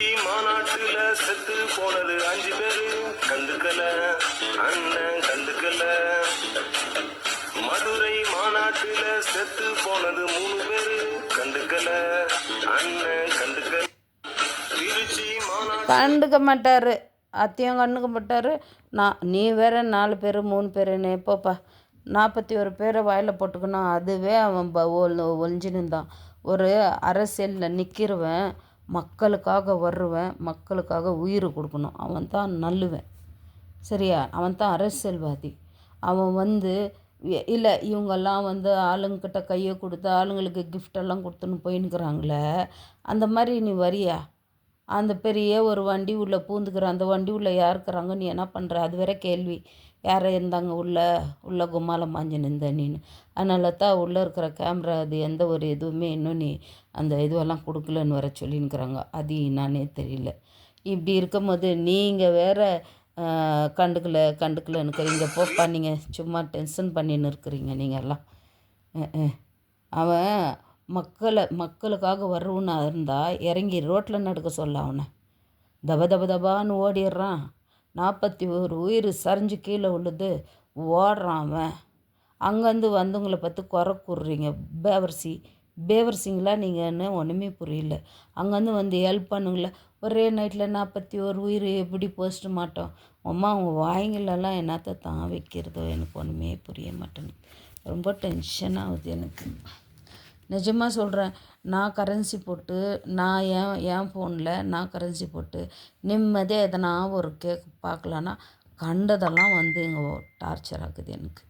மாநாட்டுல செத்து போனது 5 பேரு கண்டுக்கல, அண்ணன் கண்டுக்கல. மதுரை மாநாட்டுல செத்து போனது 3 பேரு கண்டுக்கல, அண்ணன் கண்டுக்கல. திருச்சி கண்டுக்க மாட்டார், அத்தையும் கண்டுக்க மாட்டார். நீ வேற 4 பேர் 3 பேருன்னு எப்போப்பா 41 பேரை வாயில் போட்டுக்கணும். அதுவே அவன் ஒழிஞ்சுன்னு ஒரு அரசியலில் நிற்கிறவன் மக்களுக்காக வருவேன், மக்களுக்காக உயிர் கொடுக்கணும். அவன் தான் நல்லுவன், சரியா? அவன் தான் அரசியல்வாதி. அவன் இல்லை இவங்கெல்லாம் ஆளுங்கிட்ட கையை கொடுத்து ஆளுங்களுக்கு கிஃப்டெல்லாம் கொடுத்துன்னு போயின்னுக்குறாங்களே, அந்த மாதிரி நீ வரியா? அந்த பெரிய ஒரு வண்டி உள்ளே பூந்துக்கிற, அந்த வண்டி உள்ளே யார் இருக்கிறாங்க, நீ என்ன பண்ணுற? அது வேற கேள்வி. யாரை இருந்தாங்க உள்ள கும்மாலம் மாஞ்சு நின்ற நீன்னு. அதனால தான் உள்ளே இருக்கிற கேமரா அது எந்த ஒரு இதுவுமே இன்னும் நீ அந்த இதுவெல்லாம் கொடுக்கலன்னு வர சொல்லின்னுக்குறாங்க. அது என்னானே தெரியல. இப்படி இருக்கும்போது நீங்கள் வேற கண்டுக்கலன்னுக்கிறீங்க. போப்பா, நீங்கள் சும்மா டென்ஷன் பண்ணின்னு இருக்கிறீங்க நீங்கள்லாம். அவன் மக்களுக்காக வருவனா இருந்தால் இறங்கி ரோட்டில் நடக்க சொல்ல. அவனை தபான்னு ஓடிடுறான். 41 உயிர் சரிஞ்சு கீழே விழுது, ஓடுறான் அவன். அங்கேருந்து வந்தவங்களை பார்த்து குறை கூறுறீங்க. பேவர்சிங்களா நீங்கன்னு ஒன்றுமே புரியல. அங்கேருந்து ஹெல்ப் பண்ணுங்கள. ஒரே நைட்டில் 41 உயிர் எப்படி போஸ்ட்டு மாட்டோம்? அம்மா அவங்க வாய்ங்களெல்லாம் என்னத்தை தான் வைக்கிறதோ எனக்கு ஒன்றுமே புரிய மாட்டேன்னு. ரொம்ப டென்ஷன் ஆகுது எனக்கு. நிஜமாக சொல்கிறேன். நான் கரன்சி போட்டு என் ஃபோனில் நான் கரன்சி போட்டு நிம்மதியாக எதனா ஒரு கேக் பார்க்கலான்னா கண்டதெல்லாம் இங்கே டார்ச்சர் ஆகுது எனக்கு.